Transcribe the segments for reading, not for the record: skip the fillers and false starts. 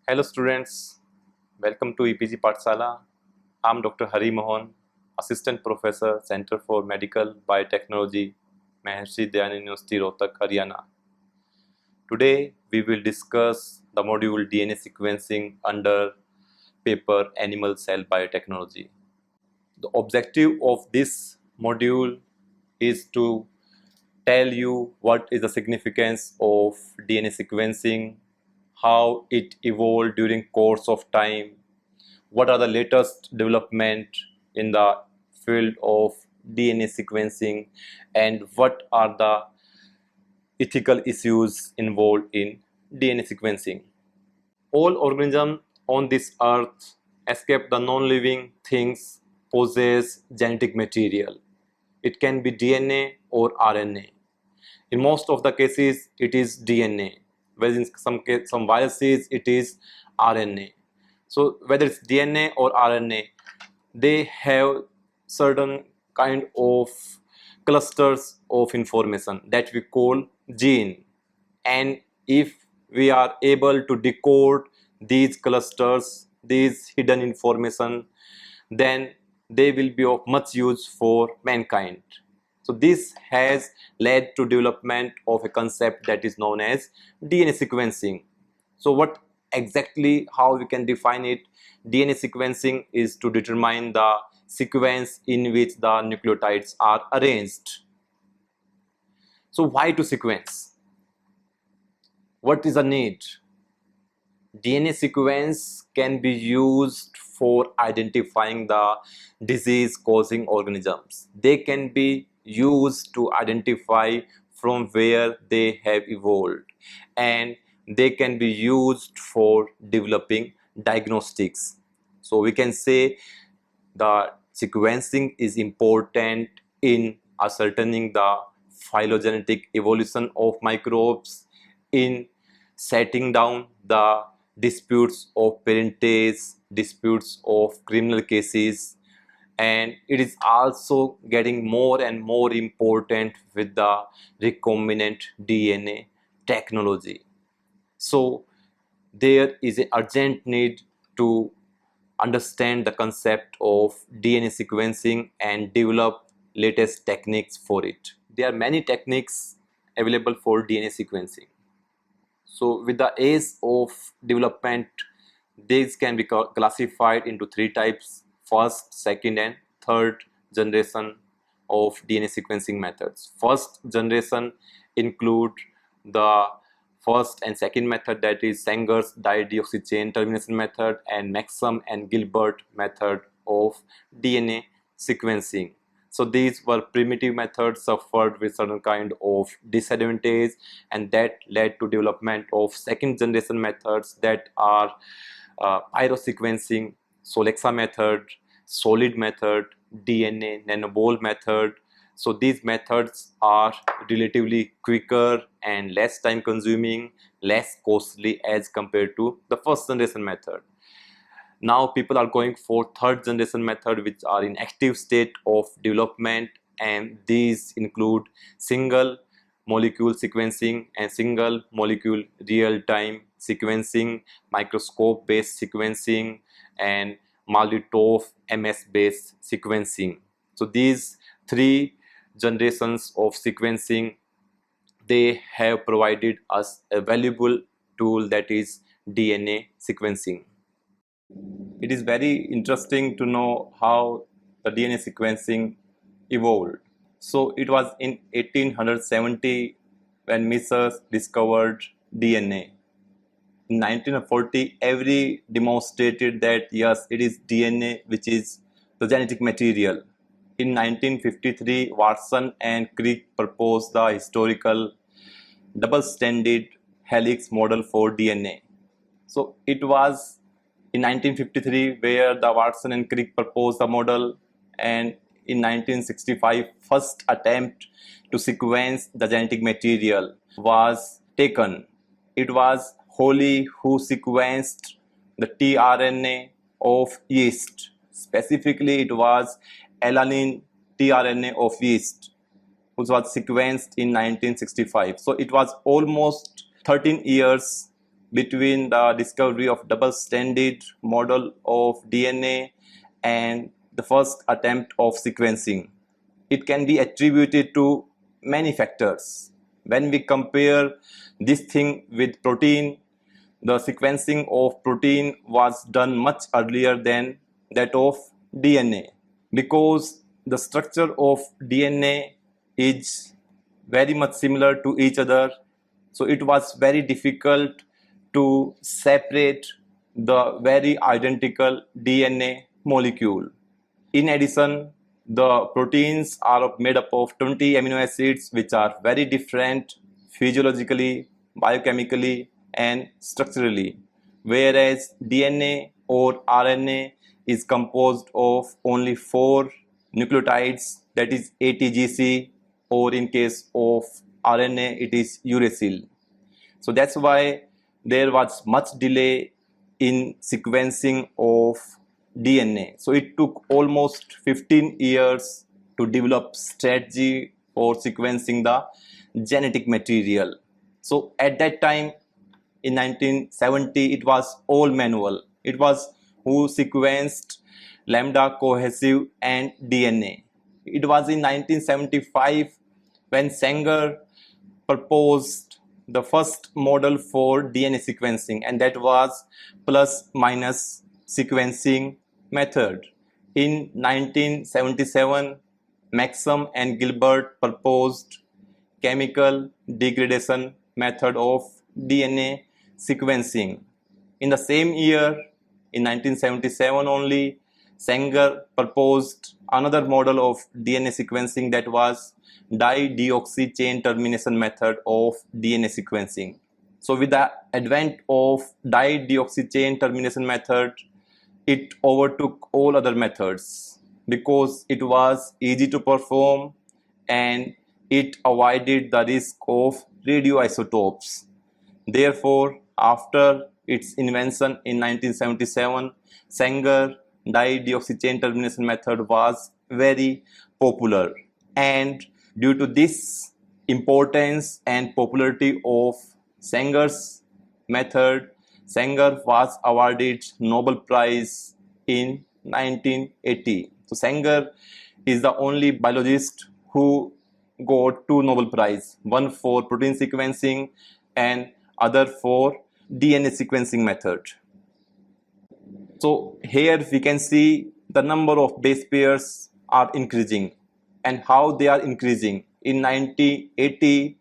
Hello students, welcome to EPG Pathshala. I'm Dr. Hari Mohan, Assistant Professor, Center for Medical Biotechnology, Maharishi Dayanand University, Rohtak, Haryana. Today we will discuss the module DNA sequencing under paper Animal Cell Biotechnology. The objective of this module is to tell you what is the significance of DNA sequencing, how it evolved during course of time, what are the latest development in the field of DNA sequencing, and what are the ethical issues involved in DNA sequencing. All organisms on this earth, except the non-living things, possess genetic material. It can be DNA or RNA. In most of the cases, it is DNA. Whereas in some viruses, it is RNA. So whether it's DNA or RNA, they have certain kind of clusters of information that we call gene. And if we are able to decode these clusters, these hidden information, then they will be of much use for mankind. So this has led to development of a concept that is known as DNA sequencing. So what exactly, how we can define it? DNA sequencing is to determine the sequence in which the nucleotides are arranged. So why to sequence? What is the need? DNA sequence can be used for identifying the disease causing organisms. They can be used to identify from where they have evolved, and they can be used for developing diagnostics. So we can say the sequencing is important in ascertaining the phylogenetic evolution of microbes, in setting down the disputes of parentage, disputes of criminal cases, and it is also getting more and more important with the recombinant DNA technology. So there is an urgent need to understand the concept of DNA sequencing and develop latest techniques for it. There are many techniques available for DNA sequencing. So with the age of development, these can be classified into three types: first, second, and third generation of DNA sequencing methods. First generation include the first and second method, that is Sanger's dideoxy chain termination method and Maxam and Gilbert method of DNA sequencing. So these were primitive methods, suffered with certain kind of disadvantage, and that led to development of second generation methods that are pyrosequencing, Solexa method, solid method, DNA nanoball method. So these methods are relatively quicker and less time consuming, less costly as compared to the first generation method. Now people are going for third generation method, which are in active state of development, and these include single molecule sequencing and single molecule real-time sequencing, microscope based sequencing, and Marley-Topf MS based sequencing. So these three generations of sequencing, they have provided us a valuable tool, that is DNA sequencing. It is very interesting to know how the DNA sequencing evolved. So it was in 1870 when Missers discovered DNA. In 1940, every demonstrated that yes, it is DNA which is the genetic material. In 1953, Watson and Crick proposed the historical double-stranded helix model for DNA. So it was in 1953 where the Watson and Crick proposed the model, and in 1965 first attempt to sequence the genetic material was taken. It was Holly who sequenced the tRNA of yeast. Specifically, it was alanine tRNA of yeast, which was sequenced in 1965. So it was almost 13 years between the discovery of double-stranded model of DNA and the first attempt of sequencing. It can be attributed to many factors. When we compare this thing with protein, the sequencing of protein was done much earlier than that of DNA, because the structure of DNA is very much similar to each other. So it was very difficult to separate the very identical DNA molecule. In addition, the proteins are made up of 20 amino acids, which are very different physiologically, biochemically, and structurally, whereas DNA or RNA is composed of only 4 nucleotides, that is ATGC, or in case of RNA, it is uracil. So that's why there was much delay in sequencing of DNA. So it took almost 15 years to develop strategy for sequencing the genetic material. So at that time, in 1970, it was all manual. It was who sequenced lambda cohesive and DNA. It was in 1975 when Sanger proposed the first model for DNA sequencing, and that was plus minus sequencing method. In 1977, Maxim and Gilbert proposed chemical degradation method of DNA sequencing. In the same year, in 1977 only, Sanger proposed another model of DNA sequencing, that was dideoxy chain termination method of DNA sequencing. So with the advent of dideoxy chain termination method, it overtook all other methods because it was easy to perform and it avoided the risk of radioisotopes. Therefore, after its invention in 1977, Sanger dideoxy chain termination method was very popular, and due to this importance and popularity of Sanger's method, Sanger was awarded Nobel Prize in 1980. So Sanger is the only biologist who got 2 Nobel Prize, one for protein sequencing and other for DNA sequencing method. So here we can see the number of base pairs are increasing and how they are increasing. In 1980,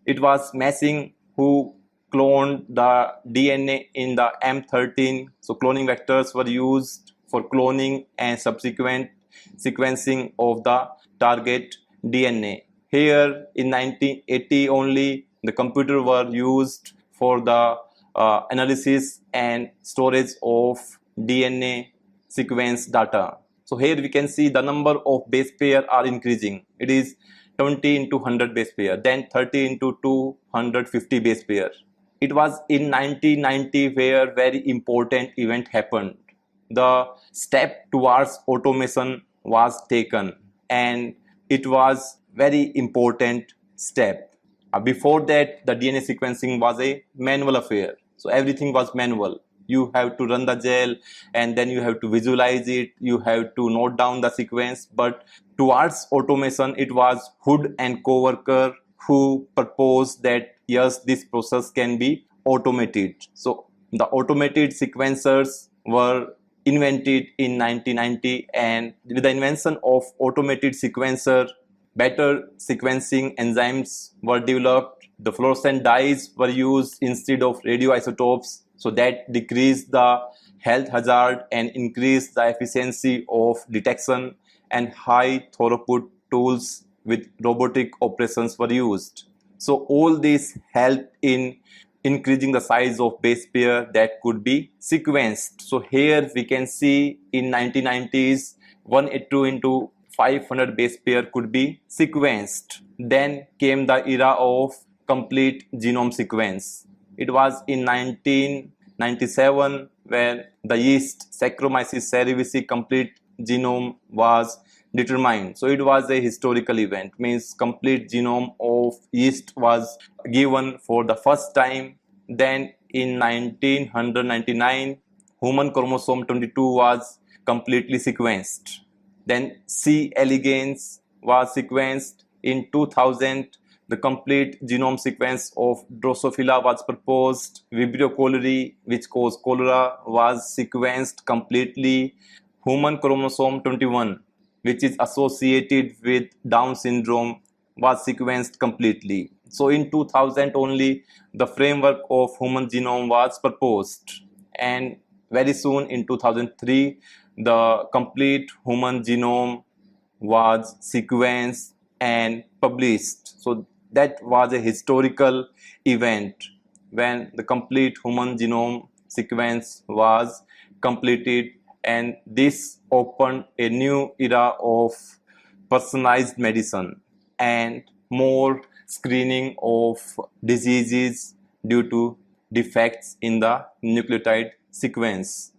it was Messing who cloned the DNA in the M13. So cloning vectors were used for cloning and subsequent sequencing of the target DNA. Here in 1980 only, the computer were used for the analysis and storage of DNA sequence data. So here we can see the number of base pair are increasing. It is 20 into 100 base pair, then 30 into 250 base pair. It was in 1990 where very important event happened. The step towards automation was taken, and it was very important step. Before that, the DNA sequencing was a manual affair. So everything was manual. You have to run the gel and then you have to visualize it. You have to note down the sequence. But towards automation, it was Hood and co-worker who proposed that yes, this process can be automated. So the automated sequencers were invented in 1990, and with the invention of automated sequencer, better sequencing enzymes were developed. The fluorescent dyes were used instead of radioisotopes, so that decreased the health hazard and increased the efficiency of detection, and high throughput tools with robotic operations were used. So all this helped in increasing the size of base pair that could be sequenced. So here we can see in 1990s 182 into 500 base pair could be sequenced. Then came the era of complete genome sequence. It was in 1997 when the yeast Saccharomyces cerevisiae complete genome was determined. So it was a historical event, means complete genome of yeast was given for the first time. Then in 1999, human chromosome 22 was completely sequenced. Then C. elegans was sequenced. In 2000, the complete genome sequence of Drosophila was proposed. Vibrio cholerae, which cause cholera, was sequenced completely. Human chromosome 21, which is associated with Down syndrome, was sequenced completely. So in 2000 only, the framework of human genome was proposed, and very soon in 2003, the complete human genome was sequenced and published. So that was a historical event when the complete human genome sequence was completed, and this opened a new era of personalized medicine and more screening of diseases due to defects in the nucleotide sequence.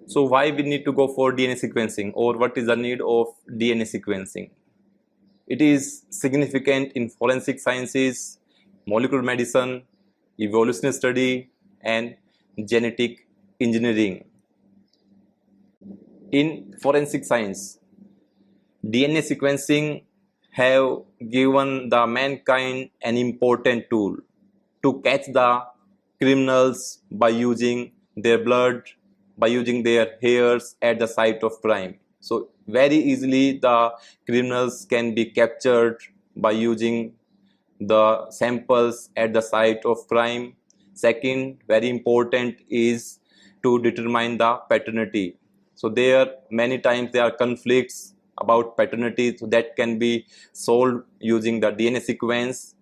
So why we need to go for DNA sequencing, or what is the need of DNA sequencing? It is significant in forensic sciences, molecular medicine, evolutionary study, and genetic engineering. In forensic science, DNA sequencing have given the mankind an important tool to catch the criminals by using their blood, by using their hairs at the site of crime. So very easily the criminals can be captured by using the samples at the site of crime. Second, very important is to determine the paternity. So there many times there are conflicts about paternity, so that can be solved using the DNA sequence.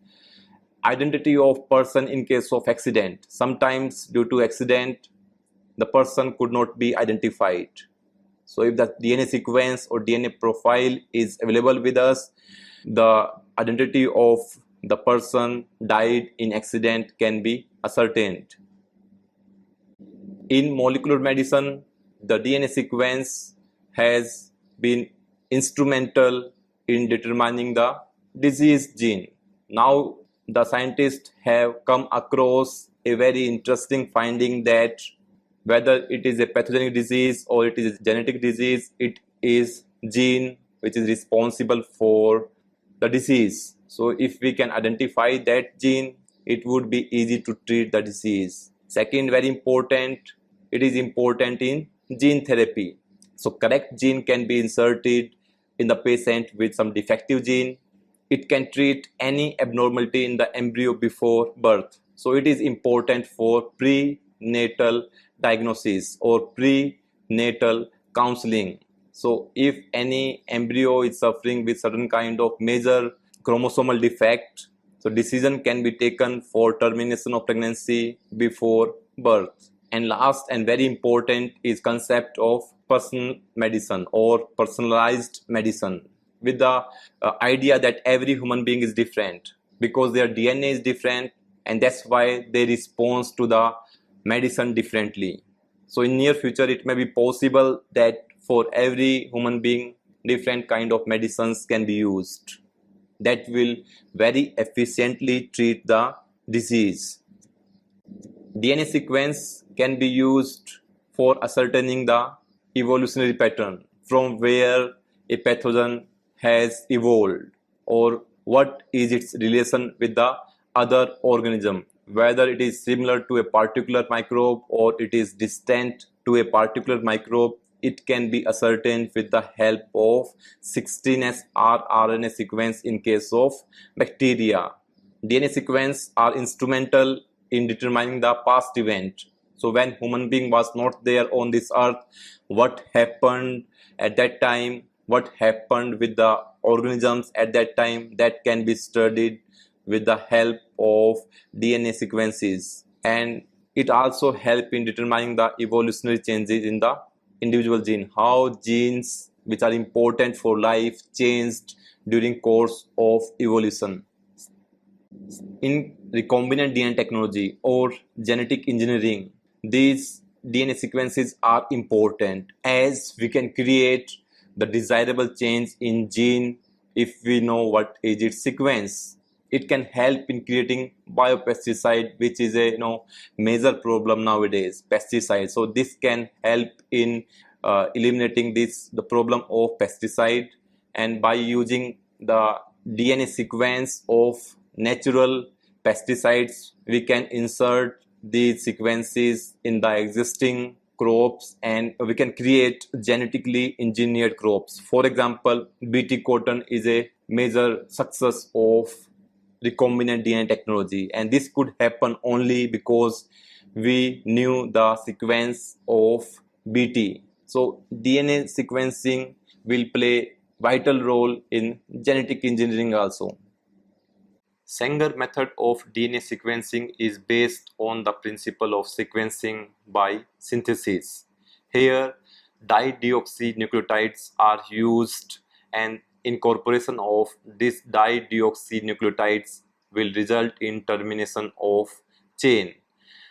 Identity of person in case of accident. Sometimes due to accident, the person could not be identified. So if the DNA sequence or DNA profile is available with us, the identity of the person died in accident can be ascertained. In molecular medicine, the DNA sequence has been instrumental in determining the disease gene. Now the scientists have come across a very interesting finding that whether it is a pathogenic disease or it is a genetic disease, it is gene which is responsible for the disease. So if we can identify that gene, it would be easy to treat the disease. Second, very important, it is important in gene therapy. So correct gene can be inserted in the patient with some defective gene. It can treat any abnormality in the embryo before birth. So it is important for prenatal diagnosis or prenatal counseling. So if any embryo is suffering with certain kind of major chromosomal defect, so decision can be taken for termination of pregnancy before birth. And last and very important is concept of personal medicine or personalized medicine, with the idea that every human being is different because their DNA is different, and that's why they respond to the medicine differently. So in near future it may be possible that for every human being different kind of medicines can be used that will very efficiently treat the disease. DNA sequence can be used for ascertaining the evolutionary pattern from where a pathogen has evolved, or what is its relation with the other organism, whether it is similar to a particular microbe or it is distant to a particular microbe. It can be ascertained with the help of 16S rRNA sequence in case of bacteria. DNA sequence are instrumental in determining the past event. So when human being was not there on this earth, what happened at that time, what happened with the organisms at that time, that can be studied with the help of DNA sequences. And it also helps in determining the evolutionary changes in the individual gene, how genes which are important for life changed during course of evolution. In recombinant DNA technology or genetic engineering, these DNA sequences are important as we can create the desirable change in gene if we know what is its sequence. it can help in creating biopesticide, which is a major problem nowadays, pesticide. So this can help in eliminating the problem of pesticide, and by using the DNA sequence of natural pesticides, we can insert these sequences in the existing crops, and we can create genetically engineered crops. For example, BT cotton is a major success of recombinant DNA technology, and this could happen only because we knew the sequence of BT. So DNA sequencing will play vital role in genetic engineering also. Sanger method of DNA sequencing is based on the principle of sequencing by synthesis. Here, dideoxynucleotides are used, and incorporation of these dideoxynucleotides will result in termination of chain.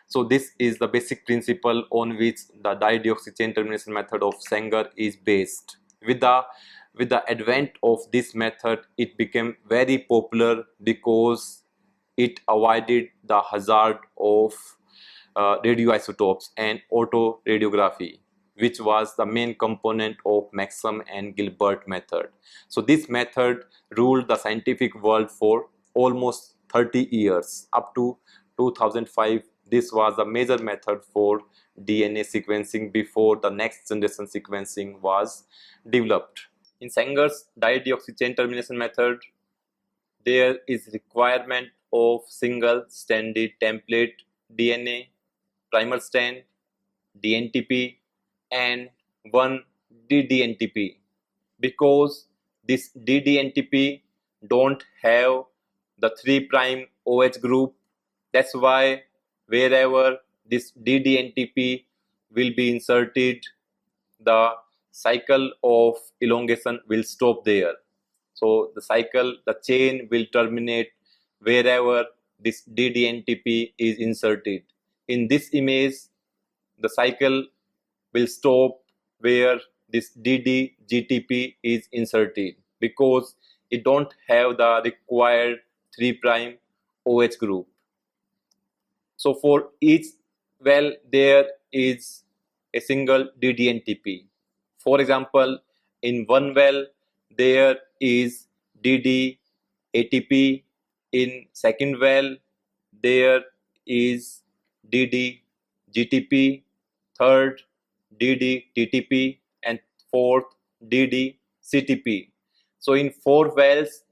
So this is the basic principle on which the dideoxy chain termination method of Sanger is based. With the advent of this method, it became very popular because it avoided the hazard of radioisotopes and autoradiography, which was the main component of Maxim and Gilbert method. So this method ruled the scientific world for almost 30 years. Up to 2005, this was the major method for DNA sequencing before the next generation sequencing was developed. In Sanger's dideoxy chain termination method, there is requirement of single stranded template DNA, primer strand, DNTP, and one ddNTP. Because this ddNTP don't have the 3' OH group, that's why wherever this ddNTP will be inserted, the cycle of elongation will stop there. So the chain will terminate wherever this ddNTP is inserted. In this image, the cycle will stop where this ddGTP is inserted, because it don't have the required 3' OH group. So for each well, there is a single ddNTP. For example, in one well, there is ddATP. In second well, there is ddGTP. Third, ddTTP, and fourth, ddCTP. So in 4 wells,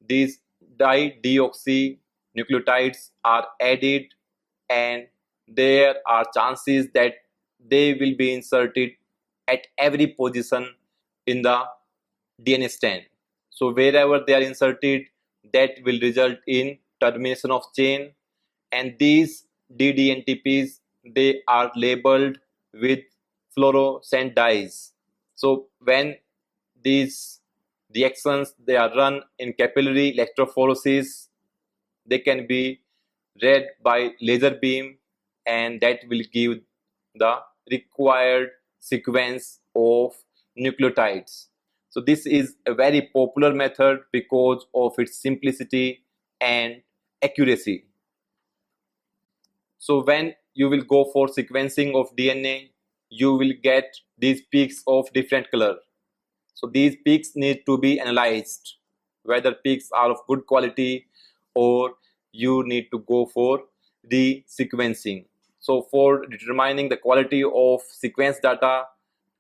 these dideoxynucleotides are added, and there are chances that they will be inserted at every position in the DNA strand. So wherever they are inserted, that will result in termination of chain, and these ddNTPs, they are labeled with fluorescent dyes. So when these reactions they are run in capillary electrophoresis, they can be read by laser beam, and that will give the required sequence of nucleotides. So this is a very popular method because of its simplicity and accuracy. So when you will go for sequencing of DNA, you will get these peaks of different color. So these peaks need to be analyzed, whether peaks are of good quality or you need to go for the sequencing. So for determining the quality of sequence data,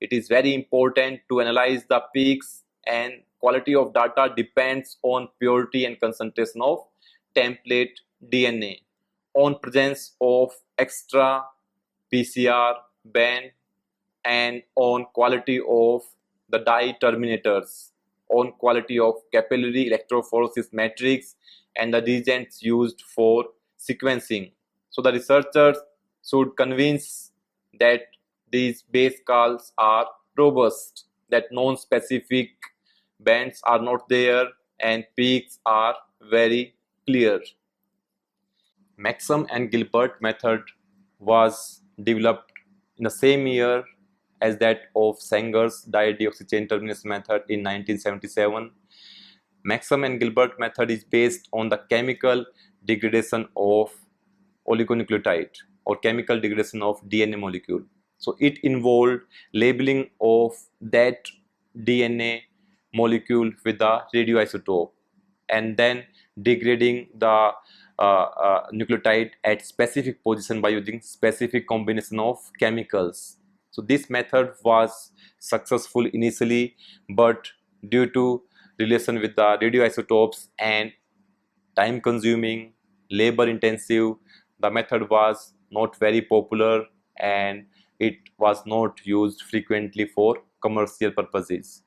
it is very important to analyze the peaks, and quality of data depends on purity and concentration of template DNA, on presence of extra PCR band, and on quality of the dye terminators, on quality of capillary electrophoresis matrix, and the reagents used for sequencing. So the researchers should convince that these base calls are robust, that non-specific bands are not there, and peaks are very clear. Maxim and Gilbert method was developed in the same year as that of Sanger's dideoxy chain termination method in 1977. Maxwell and Gilbert method is based on the chemical degradation of oligonucleotide or chemical degradation of DNA molecule. So it involved labeling of that DNA molecule with the radioisotope and then degrading the nucleotide at specific position by using specific combination of chemicals. So this method was successful initially, but due to relation with the radioisotopes and time consuming, labor intensive, the method was not very popular and it was not used frequently for commercial purposes.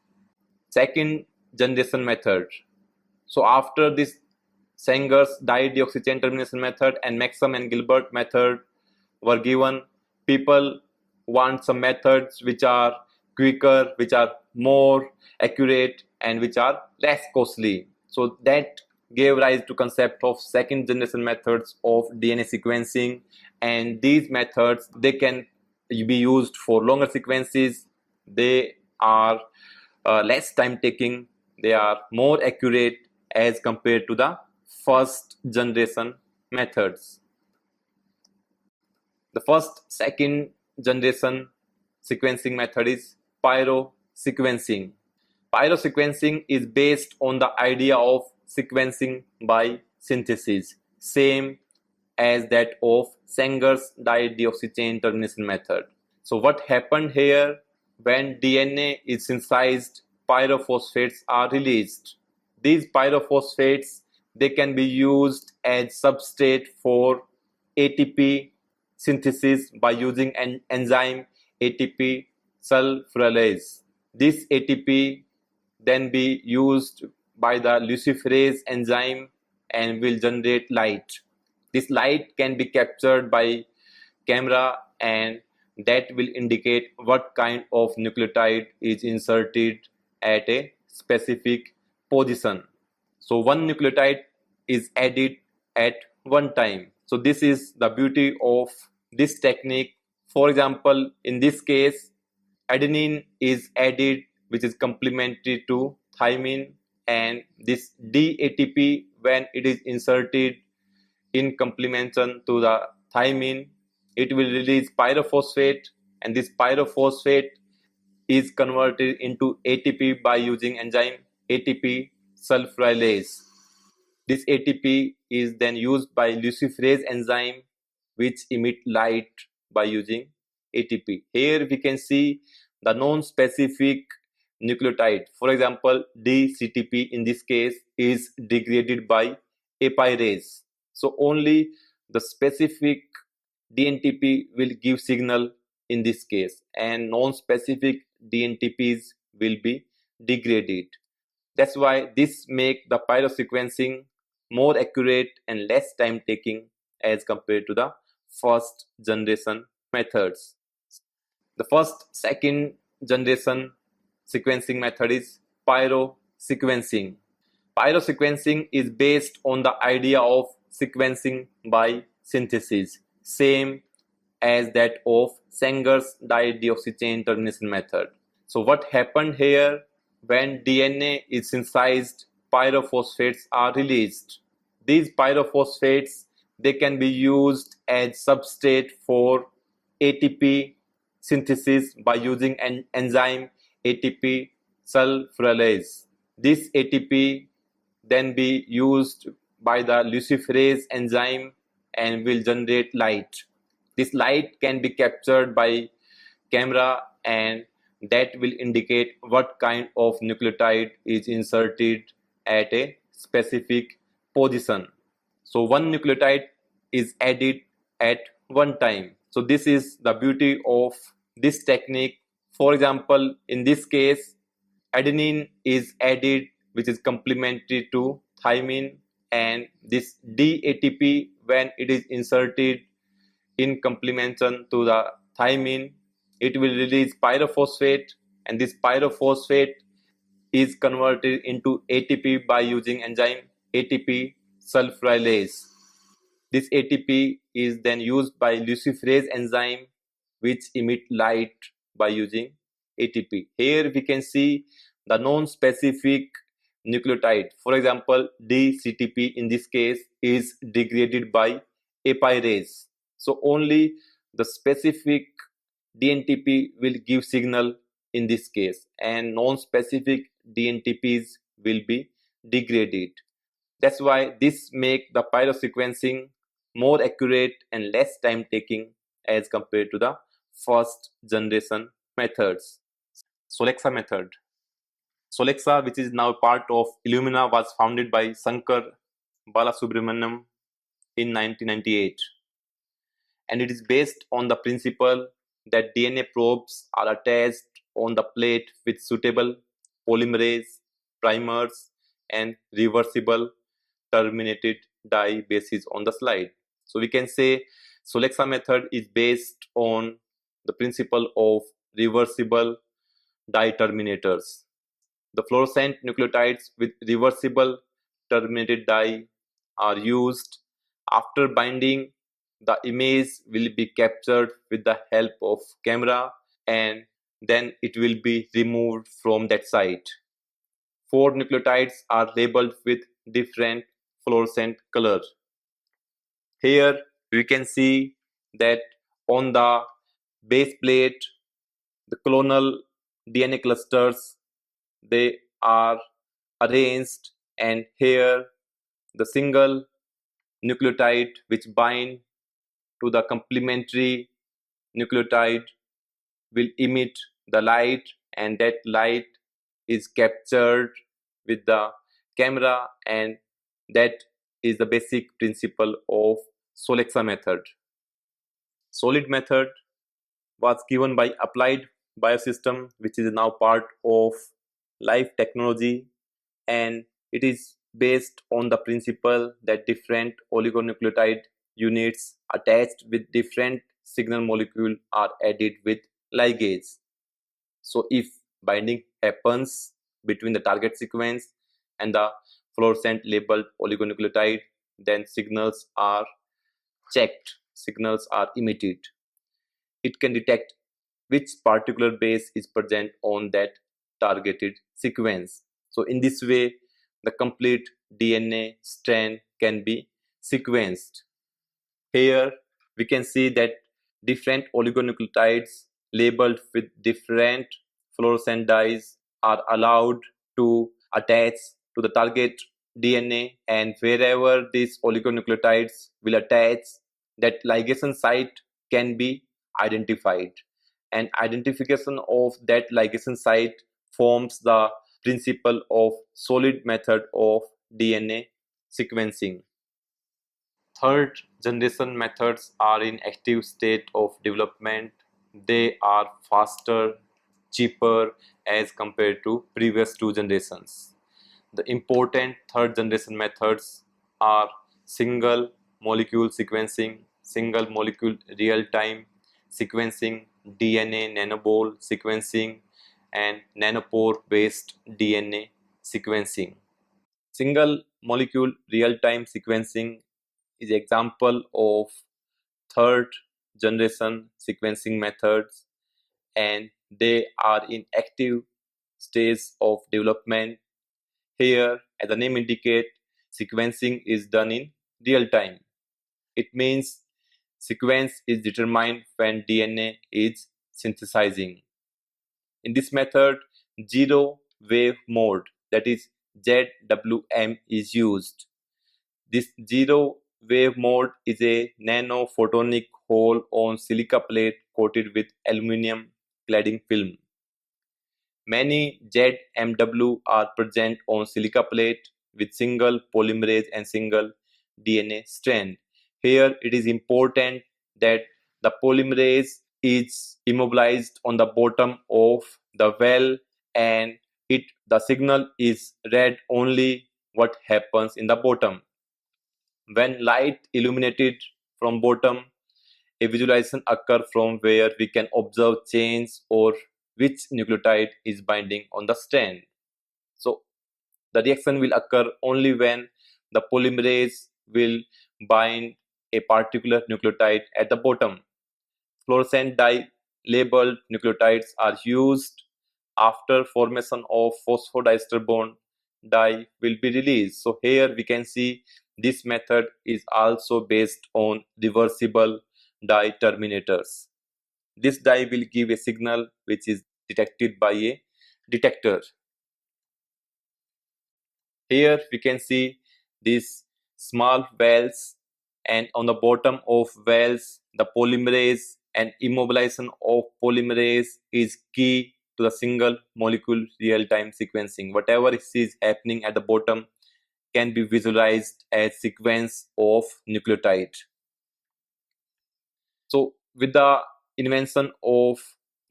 Second generation method. So after this Sanger's dideoxychain termination method and Maxwell and Gilbert method were given, people want some methods which are quicker, which are more accurate and which are less costly. So that gave rise to concept of second generation methods of DNA sequencing, and these methods, they can be used for longer sequences. They are less time taking, they are more accurate as compared to the first generation methods. The first second generation sequencing method is pyrosequencing. Pyrosequencing is based on the idea of sequencing by synthesis, same as that of Sanger's dideoxychain termination method. So what happened here, when DNA is synthesized, pyrophosphates are released. These pyrophosphates, they can be used as substrate for ATP synthesis by using an enzyme ATP sulfurylase. This ATP then be used by the luciferase enzyme and will generate light. This light can be captured by camera and that will indicate what kind of nucleotide is inserted at a specific position. So one nucleotide is added at one time. So this is the beauty of this technique. For example, in this case, adenine is added, which is complementary to thymine, and this DATP, when it is inserted in complementation to the thymine, it will release pyrophosphate, and this pyrophosphate is converted into ATP by using enzyme ATP sulfurylase. This ATP is then used by luciferase enzyme, which emit light by using ATP. Here we can see the non-specific nucleotide. For example, DCTP in this case is degraded by apirase. So only the specific DNTP will give signal in this case, and non-specific DNTPs will be degraded. That's why this make the pyrosequencing more accurate and less time taking as compared to the first generation methods. The first second generation sequencing method is pyrosequencing. Pyrosequencing is based on the idea of sequencing by synthesis, same as that of Sanger's dideoxychain termination method. So what happened here, when DNA is synthesized, pyrophosphates are released. These pyrophosphates, they can be used as substrate for ATP synthesis by using an enzyme ATP sulfurylase. This ATP then be used by the luciferase enzyme and will generate light. This light can be captured by camera and that will indicate what kind of nucleotide is inserted at a specific position. So one nucleotide is added at one time. So this is the beauty of this technique. For example, in this case, adenine is added, which is complementary to thymine, and this DATP, when it is inserted in complementation to the thymine, it will release pyrophosphate, and this pyrophosphate is converted into ATP by using enzyme ATP sulfurylase. This ATP is then used by luciferase enzyme, which emit light by using ATP. Here we can see the non-specific nucleotide. For example, DCTP in this case is degraded by apirase. So only the specific DNTP will give signal in this case, and non-specific DNTPs will be degraded. That's why this make the pyrosequencing more accurate and less time taking as compared to the first generation methods. Solexa method. Solexa, which is now part of Illumina, was founded by Shankar Balasubramaniam in 1998. And it is based on the principle that DNA probes are attached on the plate with suitable polymerase, primers, and reversible terminated dye bases on the slide. So we can say Solexa method is based on the principle of reversible dye terminators. The fluorescent nucleotides with reversible terminated dye are used. After binding, the image will be captured with the help of camera, and then it will be removed from that site. 4 nucleotides are labeled with different fluorescent color. Here we can see that on the base plate, the clonal DNA clusters, they are arranged, and here the single nucleotide which bind to the complementary nucleotide will emit the light, and that light is captured with the camera, and that is the basic principle of Solexa method. Solid method was given by Applied Biosystem, which is now part of Life Technology, and it is based on the principle that different oligonucleotide units attached with different signal molecule are added with ligase. So if binding happens between the target sequence and the fluorescent labeled oligonucleotide, then signals are checked, signals are emitted. It can detect which particular base is present on that targeted sequence. So in this way, the complete DNA strand can be sequenced. Here we can see that different oligonucleotides labeled with different fluorescent dyes are allowed to attach to the target DNA, and wherever these oligonucleotides will attach, that ligation site can be identified, and identification of that ligation site forms the principle of solid method of DNA sequencing. Third generation methods are in active state of development. They are faster, cheaper as compared to previous 2 generations. The important third generation methods are single molecule sequencing, single molecule real time sequencing, DNA nanoball sequencing, and nanopore based DNA sequencing. Single molecule real time sequencing is an example of third generation sequencing methods, and they are in active stage of development. Here, as the name indicates, sequencing is done in real time. It means sequence is determined when DNA is synthesizing. In this method, zero wave mode, that is ZWM, is used. This zero wave mode is a nanophotonic hole on silica plate coated with aluminum cladding film. Many ZMW are present on silica plate with single polymerase and single DNA strand. Here it is important that the polymerase is immobilized on the bottom of the well, and the signal is read only what happens in the bottom. When light illuminated from bottom, a visualization occurs from where we can observe change or which nucleotide is binding on the strand. So the reaction will occur only when the polymerase will bind a particular nucleotide at the bottom. Fluorescent dye labeled nucleotides are used after formation of phosphodiester bond. dye will be released. So here we can see this method is also based on reversible dye terminators. This dye will give a signal which is detected by a detector. Here we can see these small valves, and on the bottom of valves the polymerase, and immobilization of polymerase is key to the single molecule real-time sequencing. Whatever is happening at the bottom can be visualized as sequence of nucleotide. So with the invention of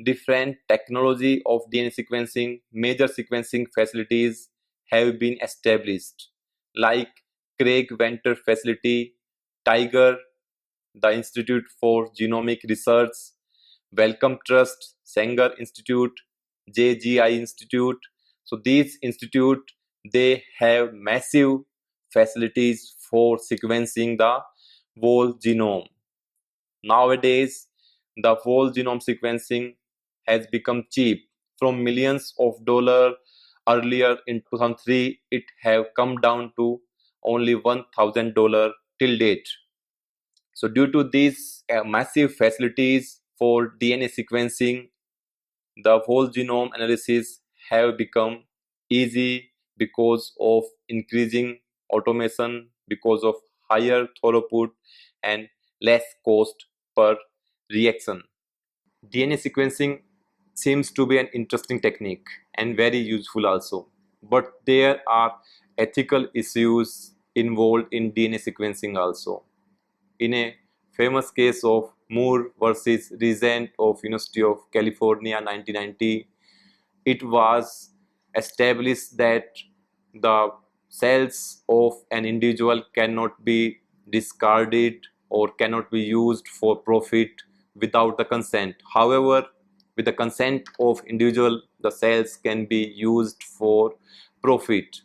different technology of DNA sequencing, major sequencing facilities have been established, like Craig Venter Facility, Tiger, the Institute for Genomic Research, Wellcome Trust, Sanger Institute, JGI Institute. So these institute, they have massive facilities for sequencing the whole genome. Nowadays, the whole genome sequencing has become cheap. From millions of dollars earlier in 2003, it have come down to only $1,000 till date. So due to these massive facilities for DNA sequencing, the whole genome analysis have become easy because of increasing automation, because of higher throughput and less cost per reaction. DNA sequencing seems to be an interesting technique and very useful also, but there are ethical issues involved in DNA sequencing also. In a famous case of Moore versus Regent of University of California 1990, it was established that the cells of an individual cannot be discarded or cannot be used for profit without the consent. However, with the consent of individual, the cells can be used for profit.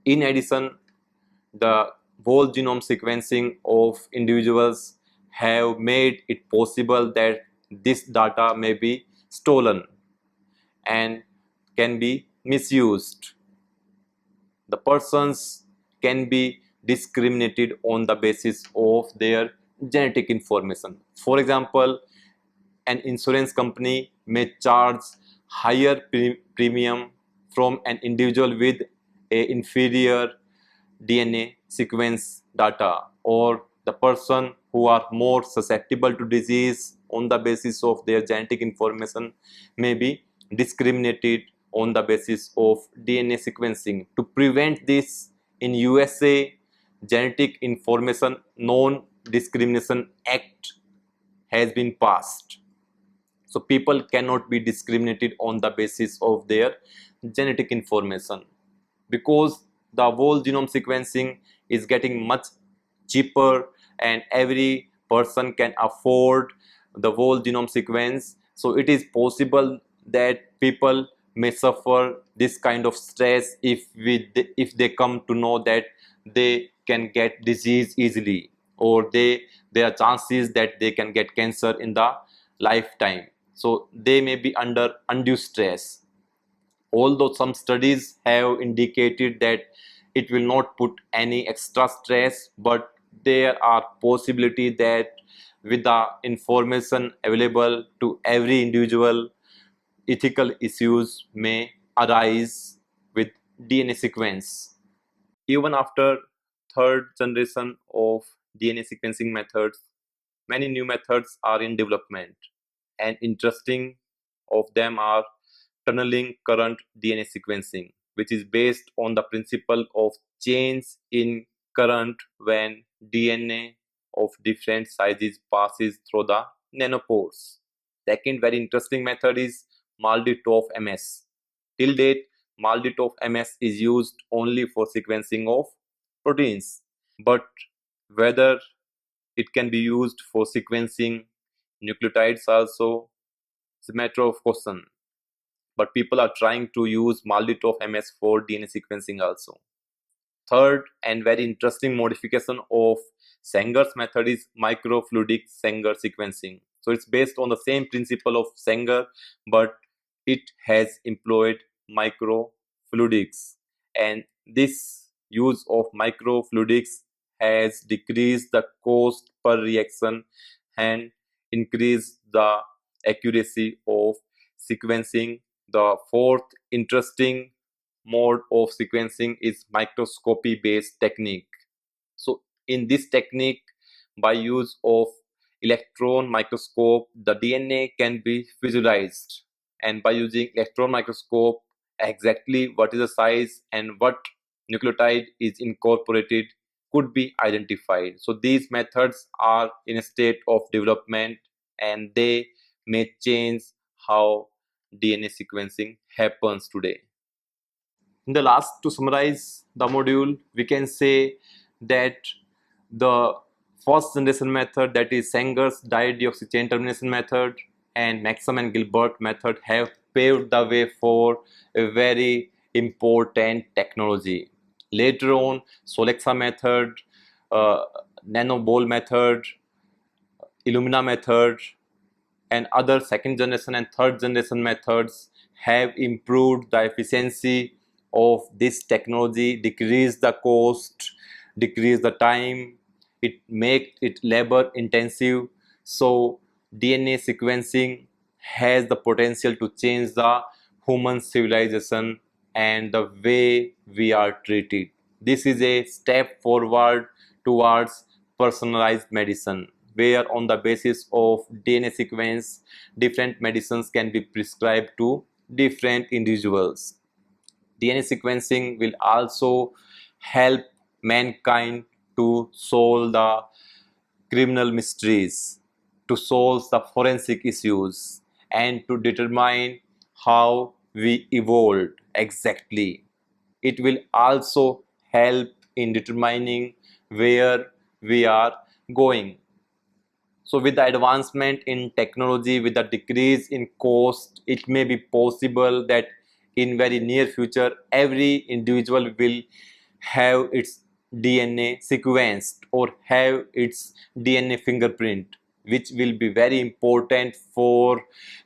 In addition, the whole genome sequencing of individuals have made it possible that this data may be stolen and can be misused. The persons can be discriminated on the basis of their genetic information. For example, an insurance company may charge higher premium from an individual with a inferior DNA sequence data, or the person who are more susceptible to disease on the basis of their genetic information may be discriminated on the basis of DNA sequencing. To prevent this, in USA, Genetic Information Non-Discrimination Act has been passed. So people cannot be discriminated on the basis of their genetic information, because the whole genome sequencing is getting much cheaper and every person can afford the whole genome sequence. So it is possible that people may suffer this kind of stress if they come to know that they can get disease easily, or there are chances that they can get cancer in the lifetime. So they may be under undue stress. Although some studies have indicated that it will not put any extra stress, but there are possibility that with the information available to every individual, ethical issues may arise with DNA sequence. Even after third generation of DNA sequencing methods, many new methods are in development, and interesting of them are tunneling current DNA sequencing, which is based on the principle of change in current when DNA of different sizes passes through the nanopores. Second very interesting method is MALDI-TOF MS. Till date, MALDI-TOF MS is used only for sequencing of proteins, but whether it can be used for sequencing nucleotides also, it's a matter of question. But people are trying to use MALDI-TOF MS for DNA sequencing also. Third and very interesting modification of Sanger's method is microfluidic Sanger sequencing. So it's based on the same principle of Sanger, but it has employed microfluidics. and this use of microfluidics has decreased the cost per reaction and increased the accuracy of sequencing. The fourth interesting mode of sequencing is microscopy based technique. So in this technique, by use of electron microscope, the DNA can be visualized, and by using electron microscope, exactly what is the size and what nucleotide is incorporated could be identified. So these methods are in a state of development, and they may change how DNA sequencing happens today. In the last, to summarize the module, we can say that the first generation method, that is Sanger's dideoxy chain termination method, and Maxim and Gilbert method, have paved the way for a very important technology. Later on, Solexa method, uh, nanoball method, Illumina method, and other second generation and third generation methods have improved the efficiency of this technology, decrease the cost, decrease the time, it make it labor intensive. So DNA sequencing has the potential to change the human civilization and the way we are treated. This is a step forward towards personalized medicine, where on the basis of DNA sequence, different medicines can be prescribed to different individuals. DNA sequencing will also help mankind to solve the criminal mysteries, to solve the forensic issues, and to determine how we evolved exactly. It will also help in determining where we are going. So with the advancement in technology, with the decrease in cost, it may be possible that in very near future, every individual will have its DNA sequenced or have its DNA fingerprint, which will be very important for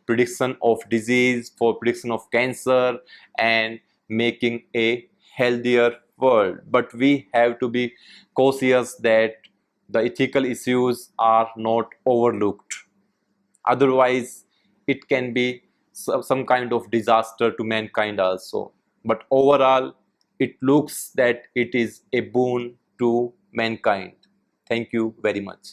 prediction of disease, for prediction of cancer, and making a healthier world. But we have to be cautious that the ethical issues are not overlooked. Otherwise, it can be some kind of disaster to mankind also. But overall, it looks that it is a boon to mankind. Thank you very much.